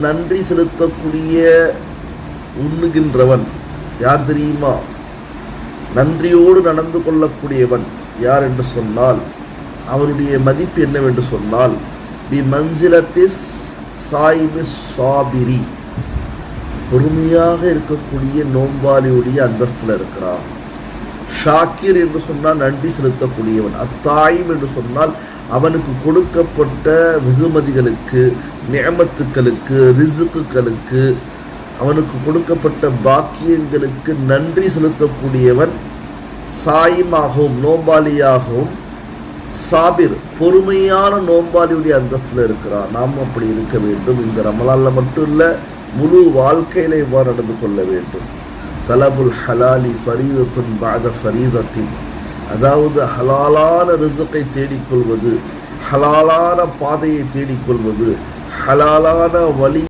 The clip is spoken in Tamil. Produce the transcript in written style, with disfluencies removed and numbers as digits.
நன்றி செலுத்தக்கூடிய உண்ணுகின்றவன் யார் தெரியுமா? நன்றியோடு நடந்து கொள்ளக்கூடியவன் யார் என்று சொன்னால் அவனுடைய மதிப்பு என்னவென்று சொன்னால் பி மன்சிலத்திஸ் சாயிபி சாபிரி, பொறுமையாக இருக்கக்கூடிய நோன்பாளியுடைய அந்தஸ்தில் இருக்கிறான். ஷாக்கிர் என்று சொன்னால் நன்றி செலுத்தக்கூடியவன். அத்தாயிம் என்று சொன்னால் அவனுக்கு கொடுக்கப்பட்ட வெகுமதிகளுக்கு, நியமத்துக்களுக்கு, ரிசுக்குகளுக்கு, அவனுக்கு கொடுக்கப்பட்ட பாக்கியங்களுக்கு நன்றி செலுத்தக்கூடியவன். சாயிமாகவும் நோம்பாளியாகவும் சாபிர் பொறுமையான நோம்பாளியுடைய அந்தஸ்தில் இருக்கிறான். நாம் அப்படி இருக்க வேண்டும். இந்த ரமலான்ல மட்டும் இல்லை, முழு வாழ்க்கையில இவ்வாறு நடந்து கொள்ள வேண்டும். தலபுல் ஹலாலி ஃபரீதத்துன் பஅத ஃபரீதத்தின், அதாவது ஹலாலான ரிஸ்கை தேடிக்கொள்வது, ஹலாலான பாதையை தேடிக்கொள்வது, ஹலாலான வழி